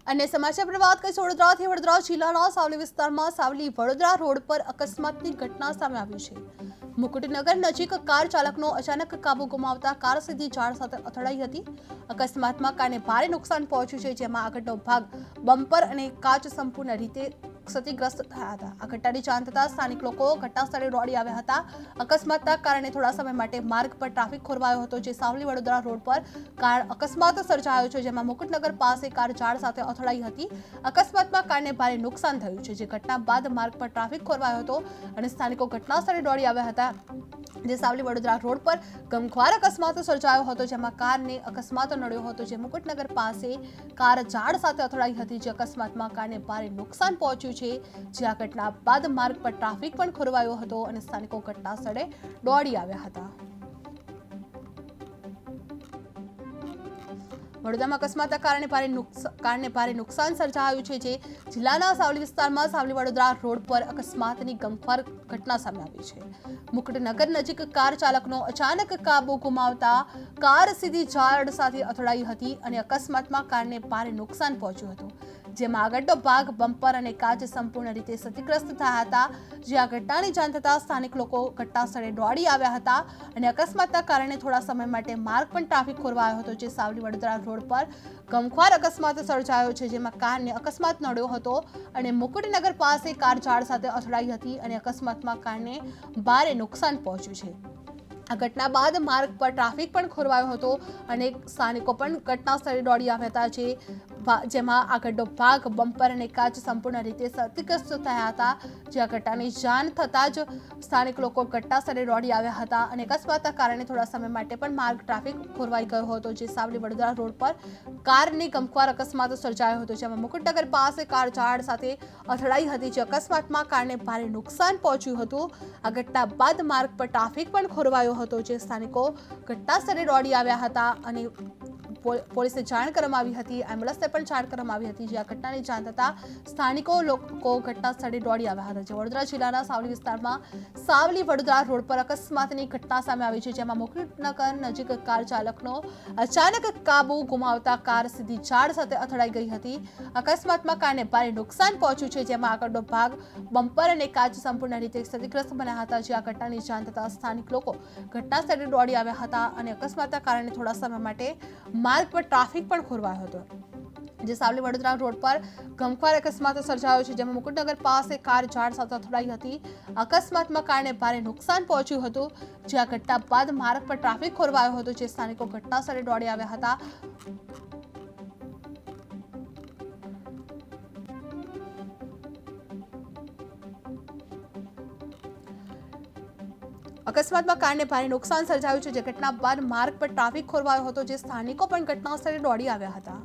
અને સમાચાર પર વાત કરીશું વડોદરાથી। વડોદરા જિલ્લાના સાવલી વિસ્તારમાં સાવલી વડોદરા રોડ પર અકસ્માતની ઘટના સામે આવી છે। મુકુટનગર નજીક કાર ચાલકનો અચાનક કાબુ ગુમાવતા કાર સીધી ઝાડ સાથે અથડાઈ હતી। અકસ્માતમાં કારને ભારે નુકસાન પહોંચ્યું છે, જેમાં આગળનો ભાગ બમ્પર અને કાચ સંપૂર્ણ રીતે ક્ષતિગ્રસ્ત થયા હતા। આ ઘટનાની જાણ થતાં સ્થાનિક લોકો ઘટનાસ્થળે દોડી આવ્યા હતા। અકસ્માતના કારણે થોડા સમય માટે માર્ગ પર ટ્રાફિક ખોરવાયો હતો, જે સાવલી વડોદરા રોડ પર કાર અકસ્માત સર્જાયો છે, જેમાં મુકુટનગર પાસે કાર ઝાડ સાથે અથડાઈ હતી। અકસ્માતમાં કારને ભારે નુકસાન થયું છે, જે ઘટના બાદ માર્ગ પર ટ્રાફિક ખોરવાયો હતો અને સ્થાનિકો ઘટનાસ્થળે દોડી આવ્યા હતા। જે સાવલી વડોદરા રોડ પર ગમખ્વાર અકસ્માત સર્જાયો હતો, જેમાં કારને અકસ્માત નડ્યો હતો, જે મુકુટનગર પાસે કાર ઝાડ સાથે અથડાઈ હતી। જે અકસ્માતમાં કારને ભારે નુકસાન પહોંચ્યું છે, જે આ ઘટના બાદ માર્ગ પર ટ્રાફિક પણ ખોરવાયો હતો અને સ્થાનિકો ઘટનાસ્થળે દોડી આવ્યા હતા। વડોદરામાં અકસ્માતના કારણે ભારે નુકસાન સર્જાયું છે, જે જિલ્લાના સાવલી વિસ્તારમાં સાવલી વડોદરા રોડ પર અકસ્માતની ગમખ્વાર ઘટના સામે આવી છે। મુકુટનગર નજીક કાર ચાલકનો અચાનક કાબુ ગુમાવતા કાર સીધી ઝાડ સાથે અથડાઈ હતી અને અકસ્માતમાં કારને ભારે નુકસાન પહોંચ્યું હતું, જેમાં આગળનો ભાગ બમ્પર અને કાચ સંપૂર્ણ રીતે ક્ષતિગ્રસ્ત થયા હતા। જે આ ઘટનાની જાણ થતાં સ્થાનિક લોકો ઘટનાસ્થળે દોડી આવ્યા હતા અને અકસ્માતના કારણે થોડા સમય માટે માર્ગ પણ ટ્રાફિક ખોરવાયો હતો। જે સાવલી વડોદરા રોડ પર ગમખ્વાર અકસ્માત સર્જાયો છે, જેમાં કારને અકસ્માત નડ્યો હતો અને મુકુટનગર પાસે કાર ઝાડ સાથે અથડાઈ હતી અને અકસ્માતમાં કારણે ભારે નુકસાન પહોંચ્યું છે। આ ઘટના બાદ માર્ગ પર ટ્રાફિક પણ ખોરવાયો હતો અને સ્થાનિકો પણ ઘટનાસ્થળે દોડી આવ્યા હતા, જેમાં આગળનો ભાગ બમ્પર અને કાચ સંપૂર્ણ રીતે ક્ષતિગ્રસ્ત થયા હતા। જે આ ઘટનાની જાણ થતાં જ સ્થાનિક લોકો ઘટનાસ્થળે દોડી આવ્યા હતા અને અકસ્માતના કારણે થોડા સમય માટે પણ માર્ગ ટ્રાફિક ખોરવાઈ ગયો હતો। જે સાવલી વડોદરા રોડ પર કારની ગમખ્વાર અકસ્માત સર્જાયો હતો, જેમાં મુકુટનગર પાસે કાર ઝાડ સાથે અથડાઈ હતી। જે અકસ્માતમાં કારણે ભારે નુકસાન પહોંચ્યું હતું। આ ઘટના બાદ માર્ગ પર ટ્રાફિક પણ ખોરવાયો હતો, જે સ્થાનિકો ઘટનાસ્થળે દોડી આવ્યા હતા અને પોલીસને જાણ કરવામાં આવી હતી, એમ્બ્યુલન્સને પણ જાણ કરવામાં આવી હતી। જે આ ઘટનાની જાણ થતાં સ્થાનિકો લોકો ઘટનાસ્થળે દોડી આવ્યા હતા। જે વડોદરા જિલ્લાના સાવલી વિસ્તારમાં સાવલી વડોદરા રોડ પર અકસ્માતની ઘટના સામે આવી છે, જેમાં મુકુટનગર નજીક કાર ચાલકનો અચાનક કાબુ ગુમાવતા કાર સીધી ઝાડ સાથે અથડાઈ ગઈ હતી। અકસ્માતમાં કારણે ભારે નુકસાન પહોંચ્યું છે, જેમાં આગળનો ભાગ બમ્પર અને કાચ સંપૂર્ણ રીતે ક્ષતિગ્રસ્ત બન્યા હતા। જે આ ઘટનાની જાણ થતાં સ્થાનિક લોકો ઘટનાસ્થળે દોડી આવ્યા હતા અને અકસ્માતના કારણે થોડા સમય માટે માર્ગ પર ટ્રાફિક પણ ખોરવાયો હતો। જે સાવલી વડોદરા રોડ પર ગમખ્વાર અકસ્માત સર્જાયો છે, જેમાં મુકુટનગર પાસે કાર ઝાડ સાથે અથડાઈ હતી। અકસ્માતમાં કારણે ભારે નુકસાન પહોંચ્યું હતું। જે આ ઘટના બાદ માર્ગ પર ટ્રાફિક ખોરવાયો હતો, જે સ્થાનિકો ઘટનાસ્થળે દોડી આવ્યા હતા। અકસ્માતમાં કારણે ભારે નુકસાન સર્જાયું છે, જે ઘટના બાદ માર્ગ પર ટ્રાફિક ખોરવાયો હતો। જે સ્થાનિકો પણ ઘટનાસ્થળે દોડી આવ્યા હતા।